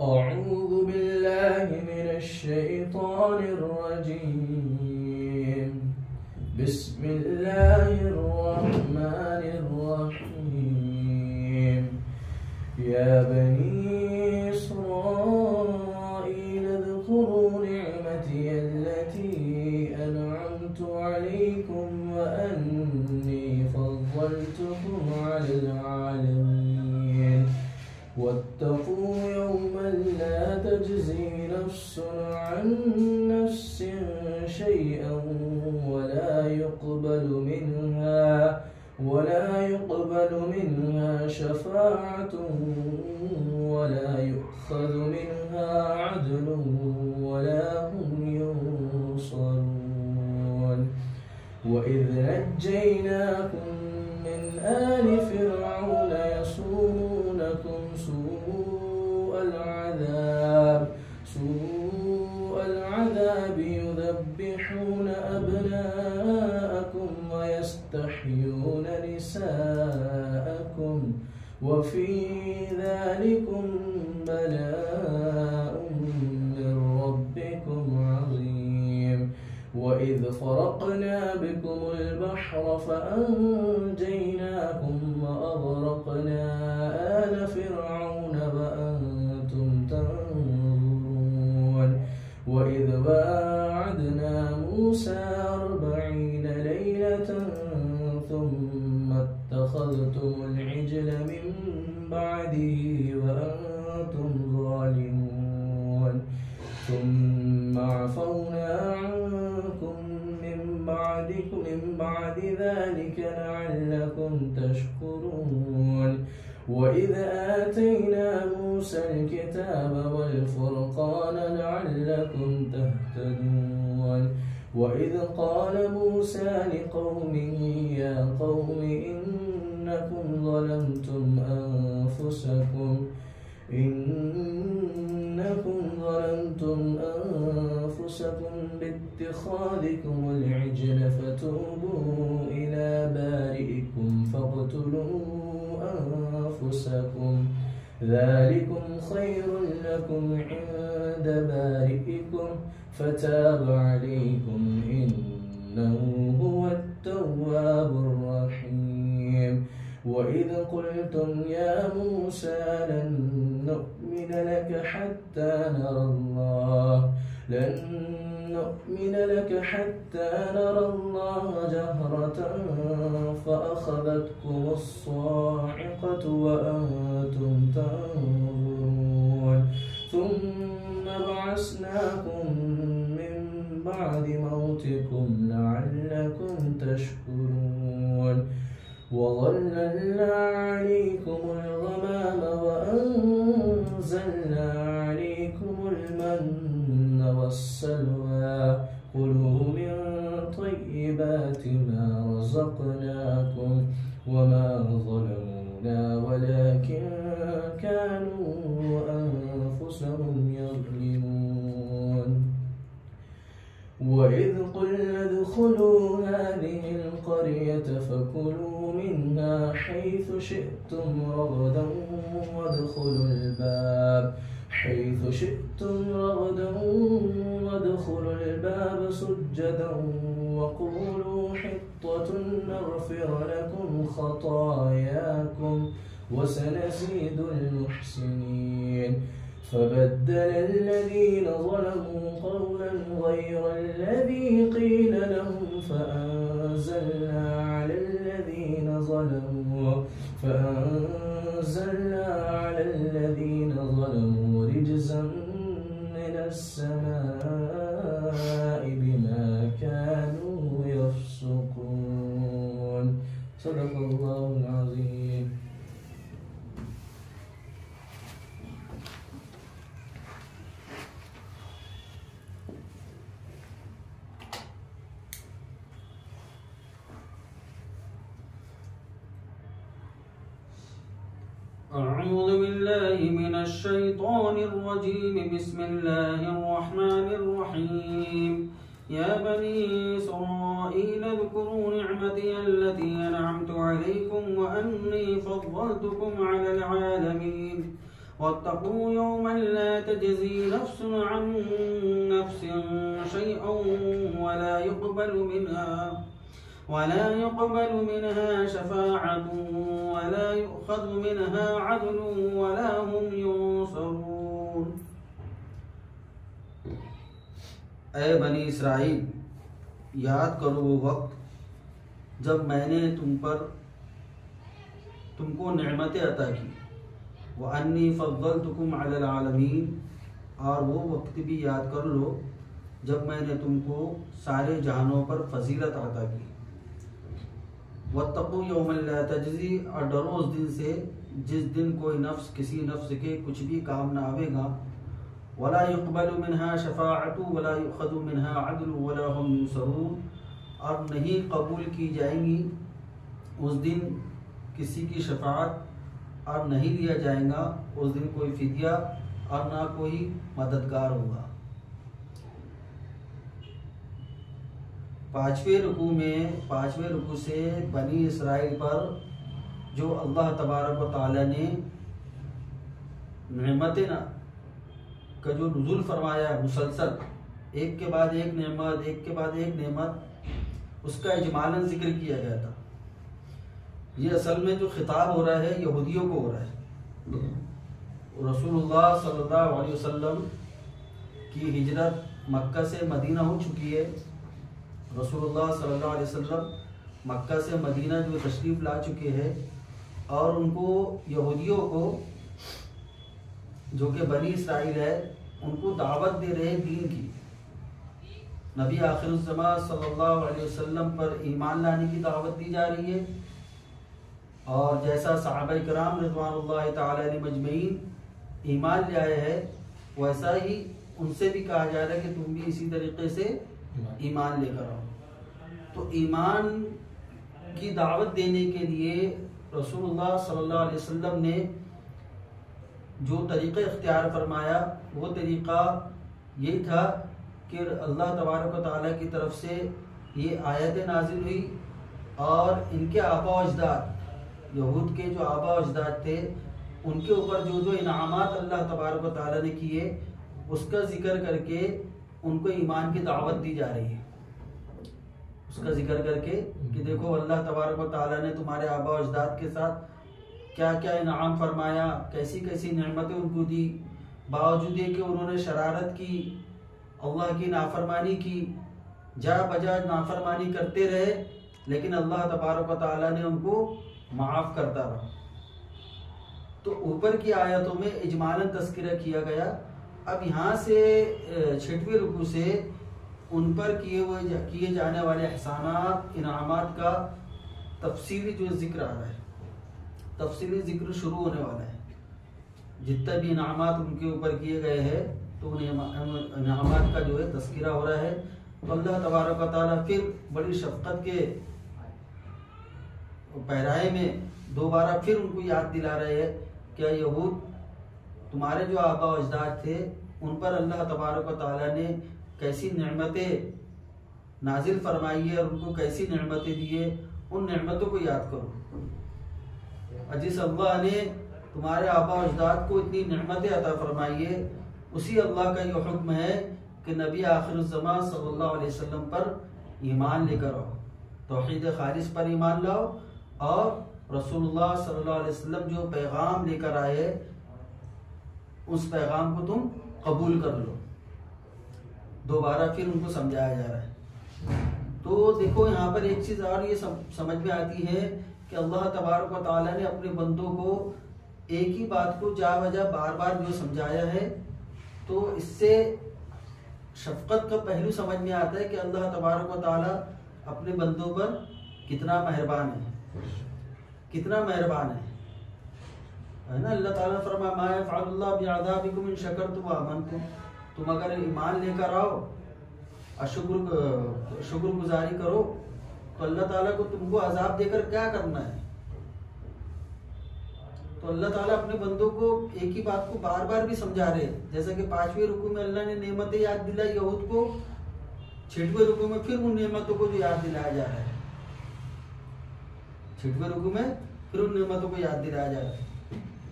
أعوذ بالله من الشيطان الرجيم. بسم الله الرحمن الرحيم. يا بني إسرائيل اذكروا نعمتي التي أنعمت عليكم وأني فضلتكم على العالمين. واتقوا يوما لا تجزي نفس عن نفس شيئا ولا يقبل منها شفاعة ولا يؤخذ منها عدل ولا هم ينصرون. وإذ نجيناكم من آل فرعون يسومونكم سوء العذاب يذبحون أبناءكم ويستحيون نساءكم وفي ذلكم بلاء من ربكم عظيم. وإذ فرقنا بكم البحر فأنجيناكم وأغرقنا آل فرعون وأنتم تنظرون. وإذ واعدنا موسى 40 ليلة ثم اتخذتم العجل من بعده وأنتم ظالمون. ثم عفونا عنكم من بعد ذلك لعلكم تشكرون. وإذ آتينا موسى الكتاب والفرقان لعلكم تهتدون. وإذ قال موسى لقومه يا قوم إنكم ظلمتم أنفسكم باتخاذكم العجل فتوبوا إلى بارئكم فاقتلوا أنفسكم ذلكم خير لكم عند بارئكم فتاب عليكم إنه هو التواب الرحيم. وإذ قلتم يا موسى لن نؤمن لك حتى نرى الله جهرة فأخذتكم الصاعقة وأنتم تنظرون. ثم بعثناكم من بعد موتكم لعلكم تشكرون. وظللنا عليكم الغمام وأنزلنا عليكم المن والسلوى كلوا من طيبات ما رزقناكم وما ظلمونا ولكن كانوا أنفسهم يظلمون. وإذ قلنا ادخلوا هذه القرية فكلوا منها حيث شئتم رغدا وادخلوا الباب سجدا وقولوا حطة نغفر لكم خطاياكم وسنزيد المحسنين. فبدل الذين ظلموا قولا غير الذي قيل لهم فأنزلنا على الذين ظلموا رجزا من السماء بما كانوا يفسقون. صدق الله العظيم. أعوذ بالله من الشيطان الرجيم. بسم الله الرحمن الرحيم. يا بني إسرائيل اذكروا نعمتي التي أنعمت عليكم وأني فضلتكم على العالمين. واتقوا يوما لا تجزي نفس عن نفس شيئا ولا يقبل منها شفاعة ولا يؤخذ منها عدل ولا هم ينصرون۔ اے بنی اسرائیل، یاد کرو وہ وقت جب میں نے تم کو نعمتیں عطا کی، وَأَنِّي فَضَّلْتُكُمْ عَلَى الْعَالَمِينَ، اور وہ وقت بھی یاد کر لو جب میں نے تم کو سارے جہانوں پر فضیلت عطا کی۔ وَاتَّقُوا يَوْمًا لَا تَجْزِي، اور ڈرو اس دن سے جس دن کوئی نفس کسی نفس کے کچھ بھی کام نہ آئے گا، وَلَا يُقْبَلُ مِنْهَا شَفَاعَةٌ وَلَا يُؤْخَذُ مِنْهَا عَدْلٌ وَلَا هُمْ يُنصَرُونَ، اور نہیں قبول کی جائیں گی اس دن کسی کی شفاعت، اور نہیں لیا جائے گا اس دن کوئی فدیہ، اور نہ کوئی مددگار ہوگا۔ پانچویں رکوع سے بنی اسرائیل پر جو اللہ تبارک و تعالی نے نعمتیں کا جو نزول فرمایا مسلسل، ایک کے بعد ایک نعمت اس کا اجمالاً ذکر کیا گیا تھا۔ یہ اصل میں جو خطاب ہو رہا ہے یہودیوں کو ہو رہا ہے۔ رسول اللہ صلی اللہ علیہ وسلم کی ہجرت مکہ سے مدینہ ہو چکی ہے۔ رسول اللہ صلی اللہ علیہ وسلم مکہ سے مدینہ جو تشریف لا چکے ہیں، اور ان کو یہودیوں کو جو کہ بنی اسرائیل ہے ان کو دعوت دے رہے دین کی، نبی آخر الزمان صلی اللہ علیہ وسلم پر ایمان لانے کی دعوت دی جا رہی ہے، اور جیسا صحابہ کرام رضوان اللہ تعالی علیہ مجمعین ایمان لے آئے ہیں، ویسا ہی ان سے بھی کہا جا رہا ہے کہ تم بھی اسی طریقے سے ایمان لے کر آؤ۔ تو ایمان کی دعوت دینے کے لیے رسول اللہ صلی اللہ علیہ وسلم نے جو طریقہ اختیار فرمایا وہ طریقہ یہی تھا کہ اللہ تبارک و تعالیٰ کی طرف سے یہ آیتیں نازل ہوئی، اور ان کے آبا و اجداد، یہود کے جو آبا و اجداد تھے، ان کے اوپر جو انعامات اللہ تبارک و تعالیٰ نے کیے اس کا ذکر کر کے ان کو ایمان کی دعوت دی جا رہی ہے۔ اس کا ذکر کر کے کہ دیکھو اللہ تبارک و تعالیٰ نے تمہارے آبا و اجداد کے ساتھ کیا کیا انعام فرمایا، کیسی کیسی نعمتیں ان کو دی، باوجود یہ کہ انہوں نے شرارت کی، اللہ کی نافرمانی کی، جا بجا نافرمانی کرتے رہے، لیکن اللہ تبارک و تعالیٰ نے ان کو معاف کرتا رہا۔ تو اوپر کی آیتوں میں اجمالاً تذکرہ کیا گیا۔ اب یہاں سے 6ویں رکوع سے ان پر کیے جانے والے احسانات، انعامات کا تفصیلی جو ذکر آ رہا ہے، تفصیلی ذکر شروع ہونے والا ہے۔ جتنے بھی انعامات ان کے اوپر کیے گئے ہیں تو ان انعامات کا جو ہے تذکرہ ہو رہا ہے۔ تو اللہ تبارک و تعالیٰ پھر بڑی شفقت کے پیرائے میں دوبارہ پھر ان کو یاد دلا رہے ہیں کہ یہود، تمہارے جو آبا و اجداد تھے ان پر اللہ تبارک و تعالیٰ نے کیسی نعمتیں نازل فرمائی ہے اور ان کو کیسی نعمتیں دی ہے، ان نعمتوں کو یاد کرو۔ جس اللہ نے تمہارے آبا و اجداد کو اتنی نعمتیں عطا فرمائی ہے، اسی اللہ کا یہ حکم ہے کہ نبی آخر الزمان صلی اللہ علیہ وسلم پر ایمان لے کر آؤ، توحید خالص پر ایمان لاؤ، اور رسول اللہ صلی اللہ علیہ وسلم جو پیغام لے کر آئے اس پیغام کو تم قبول کر لو۔ دوبارہ پھر ان کو سمجھایا جا رہا ہے۔ تو دیکھو یہاں پر ایک چیز اور یہ سمجھ میں آتی ہے کہ اللہ تبارک و تعالیٰ نے اپنے بندوں کو ایک ہی بات کو جا بجا بار بار جو سمجھایا ہے، تو اس سے شفقت کا پہلو سمجھ میں آتا ہے کہ اللہ تبارک و تعالیٰ اپنے بندوں پر کتنا مہربان ہے، کتنا مہربان ہے نا۔ اللہ تعالیٰ فرمایا ما یفعل اللہ بعذابکم ان شکرتم وآمنتم، تم اگر ایمان لے کر آؤ اور شکر گزاری کرو تو اللہ تعالیٰ کو تم کو عذاب دے کر کیا کرنا ہے۔ تو اللہ تعالیٰ اپنے بندوں کو ایک ہی بات کو بار بار بھی سمجھا رہے ہیں، جیسا کہ 5ویں رکوع میں اللہ نے نعمتیں یاد دلائی یہود کو، 6ویں رکوع میں پھر ان نعمتوں کو جو یاد دلایا جا رہا ہے، 6ویں رکوع میں پھر ان نعمتوں کو یاد دلایا جا رہا ہے۔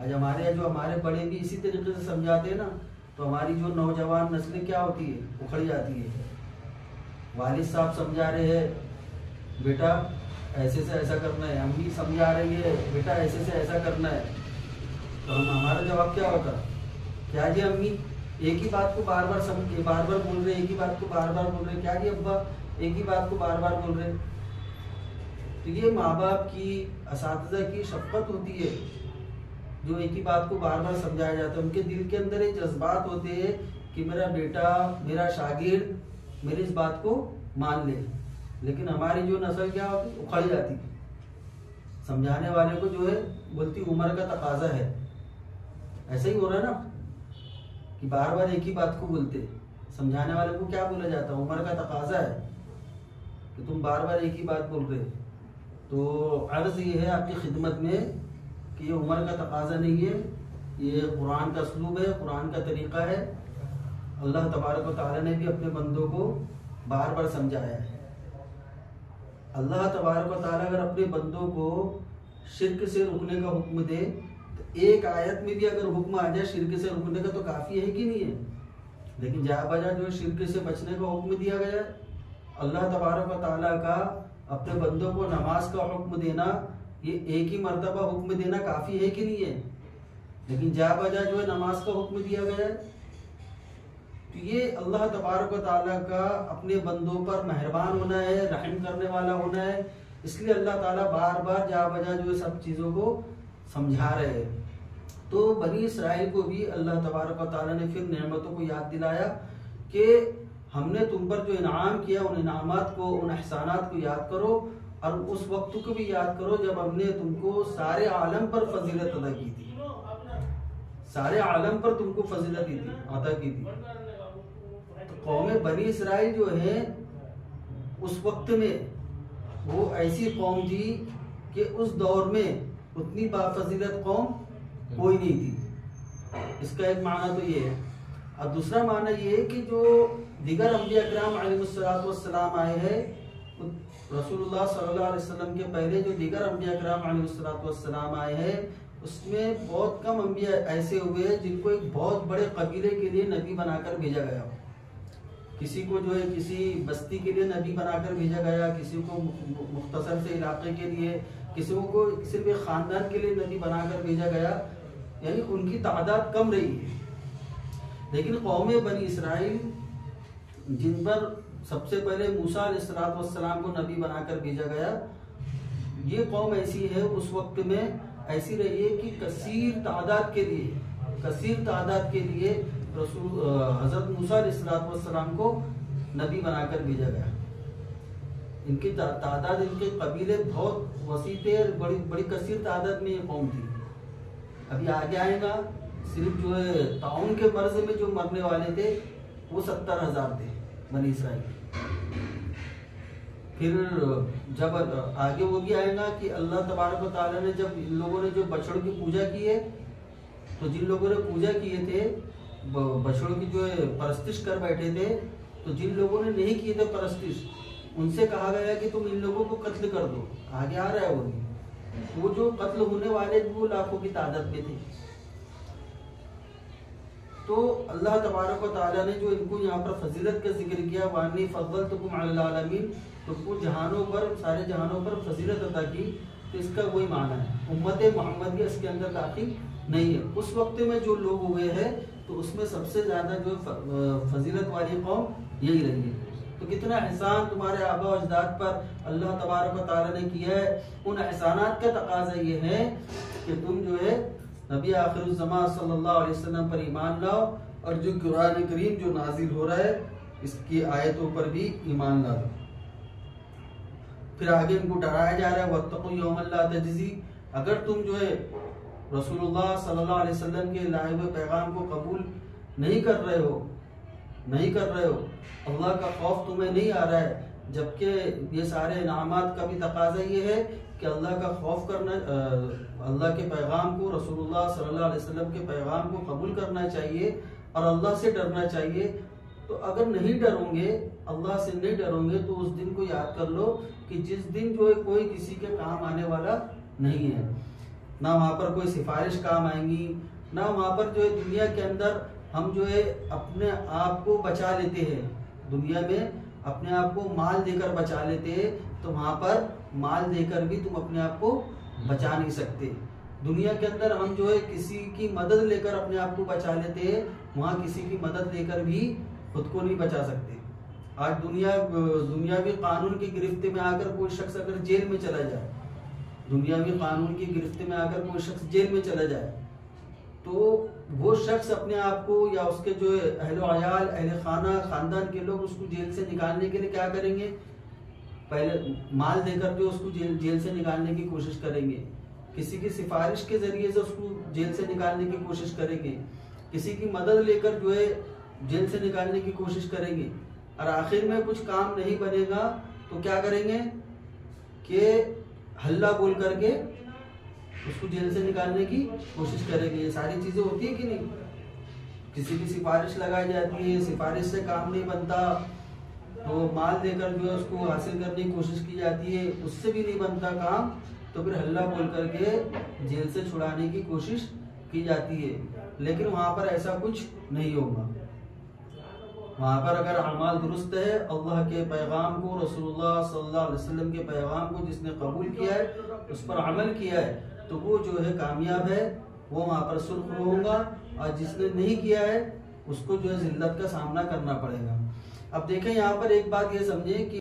آج جو ہمارے بڑے بھی اسی طریقے سے سمجھاتے ہیں نا، تو ہماری جو نوجوان نسلیں کیا ہوتی ہے، اکھڑ جاتی ہے۔ والد صاحب سمجھا رہے ہیں بیٹا ایسے سے ایسا کرنا ہے، امی سمجھا رہی ہے بیٹا ایسے سے ایسا کرنا ہے، تو ہمارا جواب کیا ہوتا؟ کیا جی امی ایک ہی بات کو بار بار بول رہے، ایک ہی بات کو بار بار بول رہے، کیا جی ابا ایک ہی بات کو بار بار بول رہے۔ تو یہ ماں باپ کی، اساتذہ کی شفقت ہوتی ہے، جو ایک ہی بات کو بار بار سمجھایا جاتا ہے۔ ان کے دل کے اندر یہ جذبات ہوتے ہیں کہ میرا بیٹا، میرا شاگرد میری اس بات کو مان لے، لیکن ہماری جو نسل کیا ہوتی، اکھڑ جاتی، سمجھانے والے کو جو ہے بولتی عمر کا تقاضا ہے۔ ایسا ہی ہو رہا ہے نا کہ بار بار ایک ہی بات کو بولتے، سمجھانے والے کو کیا بولا جاتا، عمر کا تقاضا ہے کہ تم بار بار ایک ہی بات بول رہے۔ تو عرض یہ ہے آپ کی خدمت میں کہ یہ عمر کا تقاضا نہیں ہے، یہ قرآن کا اسلوب ہے، قرآن کا طریقہ ہے۔ اللہ تبارک و تعالیٰ نے بھی اپنے بندوں کو بار بار سمجھایا ہے۔ اللہ تبارک و تعالیٰ اگر اپنے بندوں کو شرک سے رکنے کا حکم دے تو ایک آیت میں بھی اگر حکم آ جائے شرک سے رکنے کا تو کافی ہے کہ نہیں ہے؟ لیکن جا بجا جو شرک سے بچنے کا حکم دیا گیا ہے، اللہ تبارک و تعالیٰ کا اپنے بندوں کو نماز کا حکم دینا، یہ ایک ہی مرتبہ حکم دینا کافی ہے کہ نہیں ہے؟ لیکن جا بجا جو ہے نماز کا حکم دیا گیا ہے۔ تو یہ اللہ تبارک و تعالیٰ کا اپنے بندوں پر مہربان ہونا ہے، رحم کرنے والا ہونا ہے، اس لیے اللہ تعالیٰ بار بار جا بجا جو ہے سب چیزوں کو سمجھا رہے ہیں۔ تو بنی اسرائیل کو بھی اللہ تبارک و تعالیٰ نے پھر نعمتوں کو یاد دلایا کہ ہم نے تم پر جو انعام کیا، ان انعامات کو، ان احسانات کو یاد کرو، اور اس وقت کو بھی یاد کرو جب ہم نے تم کو سارے عالم پر فضیلت عطا کی تھی، سارے عالم پر تم کو فضیلت عطا کی تھی۔ تو قوم بنی اسرائیل جو ہے اس وقت میں وہ ایسی قوم تھی کہ اس دور میں اتنی بافضیلت قوم کوئی نہیں تھی۔ اس کا ایک معنی تو یہ ہے، اور دوسرا معنی یہ ہے کہ جو دیگر انبیاء کرام علیہ السلام آئے ہیں، رسول اللہ صلی اللہ علیہ وسلم کے پہلے جو دیگر انبیاء کرام علیہ السلام آئے ہیں، اس میں بہت کم انبیاء ایسے ہوئے ہیں جن کو ایک بہت بڑے قبیلے کے لیے نبی بنا کر بھیجا گیا ہو۔ کسی کو جو ہے کسی بستی کے لیے نبی بنا کر بھیجا گیا، کسی کو مختصر سے علاقے کے لیے، کسی کو صرف ایک خاندان کے لیے نبی بنا کر بھیجا گیا، یعنی ان کی تعداد کم رہی ہے۔ لیکن قوم بنی اسرائیل جن پر سب سے پہلے موسیٰ علیہ السلام کو نبی بنا کر بھیجا گیا، یہ قوم ایسی ہے اس وقت میں ایسی رہی ہے کہ کثیر تعداد کے لیے حضرت موسیٰ علیہ السلام کو نبی بنا کر بھیجا گیا۔ ان کی تعداد، ان کے قبیلے بہت وسیع تھے، بڑی کثیر تعداد میں یہ قوم تھی۔ ابھی آگے آئے گا، صرف جو ہے طاعون کے مرض میں جو مرنے والے تھے وہ 70,000 تھے بنی اسرائیل۔ پھر جب آگے وہ بھی آئے گا کہ اللہ تبارک و تعالیٰ نے جب ان لوگوں نے جو بچڑوں کی پوجا کی ہے، تو جن لوگوں نے پوجا کیے تھے، بچڑوں کی جو ہے پرستش کر بیٹھے تھے، تو جن لوگوں نے نہیں کیے تھے پرستش، ان سے کہا گیا کہ تم ان لوگوں کو قتل کر دو۔ آگے آ رہا ہے وہ جو قتل ہونے والے وہ لاکھوں کی تعداد میں تھے۔ تو اللہ تبارک و تعالیٰ نے جو ان کو یہاں پر فضیلت کا ذکر کیا، وَأَنِّي فَضَّلْتُكُمْ عَلَى الْعَالَمِينَ، تو وہ جہانوں پر، سارے جہانوں پر فضیلت عطا کی، تو اس کا وہی معنی ہے۔ امت محمدیہ اس کے اندر داخل نہیں ہے۔ اس وقت میں جو لوگ ہوئے ہیں تو اس میں سب سے زیادہ جو فضیلت والی قوم یہی رہی ہے۔ تو کتنا احسان تمہارے آباء و اجداد پر اللہ تبارک و تعالیٰ نے کیا ہے۔ ان احسانات کا تقاضا یہ ہے کہ تم جو ہے نبی آخر الزمان صلی اللہ علیہ وسلم پر ایمان لاؤ، اور جو قرآن کریم جو نازل ہو رہا ہے اس کی آیتوں پر بھی ایمان لاؤ۔ پھر آگے ان کو ڈرایا جا رہا ہے وَاتَّقُوا يَوْمًا لَا تَجْزِي، اگر تم جو ہے رسول اللہ صلی اللہ علیہ وسلم کے لائے ہوئے پیغام کو قبول نہیں کر رہے ہو، اللہ کا خوف تمہیں نہیں آ رہا ہے، جبکہ یہ سارے انعامات کا بھی تقاضا یہ ہے کہ اللہ کا خوف کرنا، اللہ کے پیغام کو، رسول اللہ صلی اللہ علیہ وسلم کے پیغام کو قبول کرنا چاہیے اور اللہ سے ڈرنا چاہیے۔ تو اگر نہیں ڈروں گے، اللہ سے نہیں ڈروں گے، تو اس دن کو یاد کر لو کہ جس دن جو ہے کوئی کسی کے کام آنے والا نہیں ہے۔ نہ وہاں پر کوئی سفارش کام آئیں گی، نہ وہاں پر جو ہے دنیا کے اندر ہم جو ہے اپنے آپ کو بچا لیتے ہیں، دنیا میں اپنے آپ کو مال دے کر بچا لیتے ہیں، تو وہاں پر مال دے کر بھی تم اپنے آپ کو بچا نہیں سکتے۔ دنیا کے اندر ہم جو ہے کسی کی مدد لے کر اپنے آپ کو بچا لیتے ہیں، وہاں کسی کی مدد لے کر بھی خود کو نہیں بچا سکتے۔ آج دنیاوی قانون کی گرفت میں آ کر کوئی شخص اگر جیل میں چلا جائے، دنیاوی قانون کی گرفت میں آ کر کوئی شخص جیل میں چلا جائے، تو وہ شخص اپنے آپ کو یا اس کے جو اہل و عیال، اہل خانہ، خاندان کے لوگ اس کو جیل سے نکالنے کے لیے کیا کریں گے؟ پہلے مال دے کر جو اس کو جیل سے نکالنے کی کوشش کریں گے، کسی کی سفارش کے ذریعے سے اس کو جیل سے نکالنے کی کوشش کریں گے، کسی کی مدد لے کر جو ہے جیل سے نکالنے کی کوشش کریں گے، اور آخر میں کچھ کام نہیں بنے گا تو کیا کریں گے کہ ہلہ بول کر کے اس کو جیل سے نکالنے کی کوشش کریں گے۔ یہ ساری چیزیں ہوتی ہیں کہ نہیں؟ کسی کی سفارش لگائی جاتی ہے، سفارش سے کام نہیں بنتا تو مال دے کر جو ہے اس کو حاصل کرنے کی کوشش کی جاتی ہے، اس سے بھی نہیں بنتا کام تو پھر ہلہ بول کر کے جیل سے چھڑانے کی کوشش کی جاتی ہے۔ لیکن وہاں پر ایسا کچھ نہیں ہوگا۔ وہاں پر اگر اعمال درست ہے، اللہ کے پیغام کو، رسول اللہ صلی اللہ علیہ وسلم کے پیغام کو جس نے قبول کیا ہے، اس پر عمل کیا ہے، تو وہ جو ہے کامیاب ہے، وہ وہاں پر سرخرو ہوگا، اور جس نے نہیں کیا ہے اس کو جو ہے ذلت کا سامنا کرنا پڑے گا۔ اب دیکھیں یہاں پر ایک بات یہ سمجھیں کہ